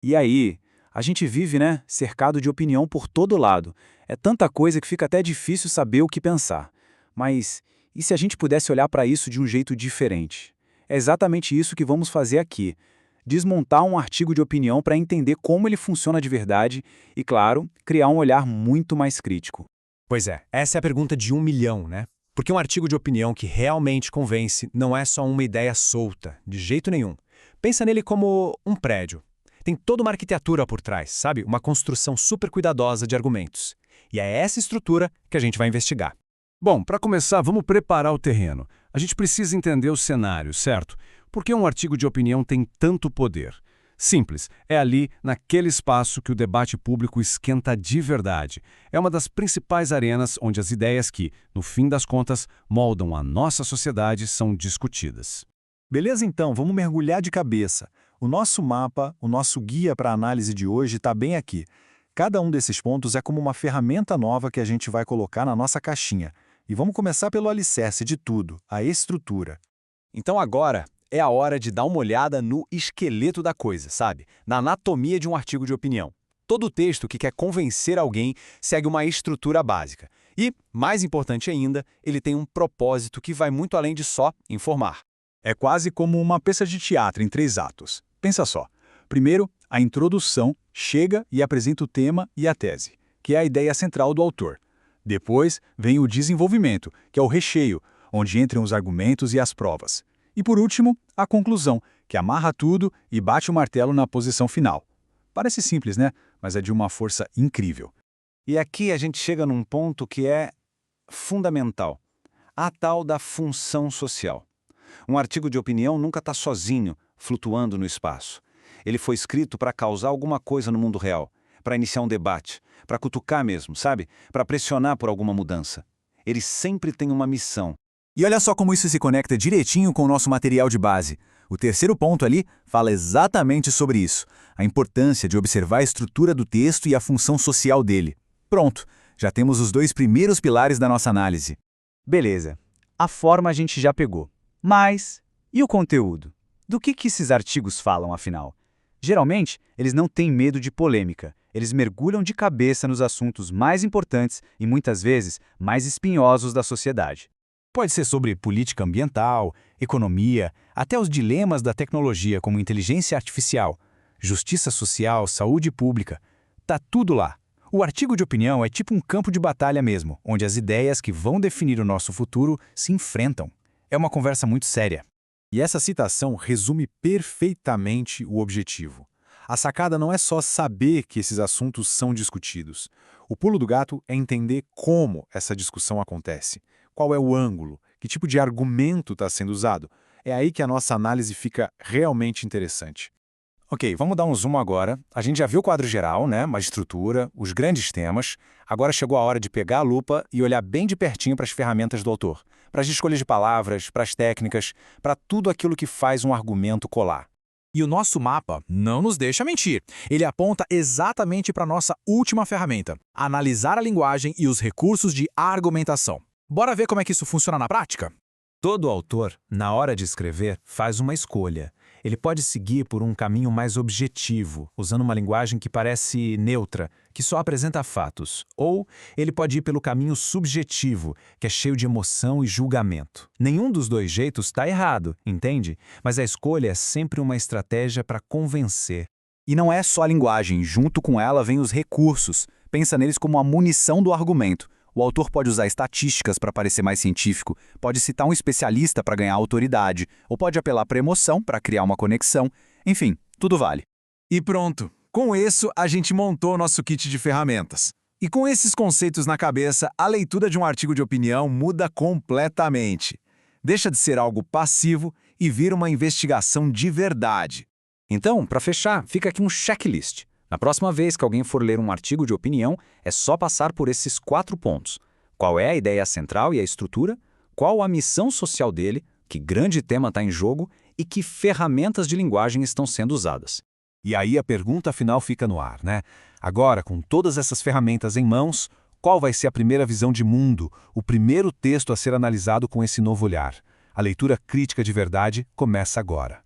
E aí, a gente vive, né, cercado de opinião por todo lado. É tanta coisa que fica até difícil saber o que pensar. Mas e se a gente pudesse olhar para isso de um jeito diferente? É exatamente isso que vamos fazer aqui. Desmontar um artigo de opinião para entender como ele funciona de verdade e, claro, criar um olhar muito mais crítico. Pois é, essa é a pergunta de 1 milhão, né? Porque um artigo de opinião que realmente convence não é só uma ideia solta, de jeito nenhum. Pensa nele como um prédio. Tem toda uma arquitetura por trás, sabe? Uma construção super cuidadosa de argumentos. E é essa estrutura que a gente vai investigar. Bom, para começar, vamos preparar o terreno. A gente precisa entender o cenário, certo? Por que um artigo de opinião tem tanto poder? Simples, é ali, naquele espaço, que o debate público esquenta de verdade. É uma das principais arenas onde as ideias que, no fim das contas, moldam a nossa sociedade são discutidas. Beleza, então, vamos mergulhar de cabeça. O nosso mapa, o nosso guia para a análise de hoje está bem aqui. Cada um desses pontos é como uma ferramenta nova que a gente vai colocar na nossa caixinha. E vamos começar pelo alicerce de tudo, a estrutura. Então agora é a hora de dar uma olhada no esqueleto da coisa, sabe? Na anatomia de um artigo de opinião. Todo texto que quer convencer alguém segue uma estrutura básica. E, mais importante ainda, ele tem um propósito que vai muito além de só informar. É quase como uma peça de teatro em 3 atos. Pensa só. Primeiro, a introdução chega e apresenta o tema e a tese, que é a ideia central do autor. Depois, vem o desenvolvimento, que é o recheio, onde entram os argumentos e as provas. E por último, a conclusão, que amarra tudo e bate o martelo na posição final. Parece simples, né? Mas é de uma força incrível. E aqui a gente chega num ponto que é fundamental. A tal da função social. Um artigo de opinião nunca está sozinho, flutuando no espaço. Ele foi escrito para causar alguma coisa no mundo real, para iniciar um debate, para cutucar mesmo, sabe? Para pressionar por alguma mudança. Ele sempre tem uma missão. E olha só como isso se conecta direitinho com o nosso material de base. O terceiro ponto ali fala exatamente sobre isso, a importância de observar a estrutura do texto e a função social dele. Pronto, já temos os 2 primeiros pilares da nossa análise. Beleza, a forma a gente já pegou. Mas, e o conteúdo? Do que esses artigos falam, afinal? Geralmente, eles não têm medo de polêmica. Eles mergulham de cabeça nos assuntos mais importantes e, muitas vezes, mais espinhosos da sociedade. Pode ser sobre política ambiental, economia, até os dilemas da tecnologia como inteligência artificial, justiça social, saúde pública. Tá tudo lá. O artigo de opinião é tipo um campo de batalha mesmo, onde as ideias que vão definir o nosso futuro se enfrentam. É uma conversa muito séria. E essa citação resume perfeitamente o objetivo. A sacada não é só saber que esses assuntos são discutidos. O pulo do gato é entender como essa discussão acontece. Qual é o ângulo? Que tipo de argumento está sendo usado? É aí que a nossa análise fica realmente interessante. Ok, vamos dar um zoom agora. A gente já viu o quadro geral, né? Uma estrutura, os grandes temas. Agora chegou a hora de pegar a lupa e olhar bem de pertinho para as ferramentas do autor. Para as escolhas de palavras, para as técnicas, para tudo aquilo que faz um argumento colar. E o nosso mapa não nos deixa mentir. Ele aponta exatamente para a nossa última ferramenta, analisar a linguagem e os recursos de argumentação. Bora ver como é que isso funciona na prática? Todo autor, na hora de escrever, faz uma escolha. Ele pode seguir por um caminho mais objetivo, usando uma linguagem que parece neutra, que só apresenta fatos. Ou ele pode ir pelo caminho subjetivo, que é cheio de emoção e julgamento. Nenhum dos 2 jeitos está errado, entende? Mas a escolha é sempre uma estratégia para convencer. E não é só a linguagem, junto com ela vem os recursos. Pensa neles como a munição do argumento. O autor pode usar estatísticas para parecer mais científico, pode citar um especialista para ganhar autoridade, ou pode apelar para emoção para criar uma conexão. Enfim, tudo vale. E pronto! Com isso, a gente montou nosso kit de ferramentas. E com esses conceitos na cabeça, a leitura de um artigo de opinião muda completamente. Deixa de ser algo passivo e vira uma investigação de verdade. Então, para fechar, fica aqui um checklist. Na próxima vez que alguém for ler um artigo de opinião, é só passar por esses 4 pontos. Qual é a ideia central e a estrutura? Qual a missão social dele? Que grande tema está em jogo? E que ferramentas de linguagem estão sendo usadas? E aí a pergunta final fica no ar, né? Agora, com todas essas ferramentas em mãos, qual vai ser a primeira visão de mundo, o primeiro texto a ser analisado com esse novo olhar? A leitura crítica de verdade começa agora.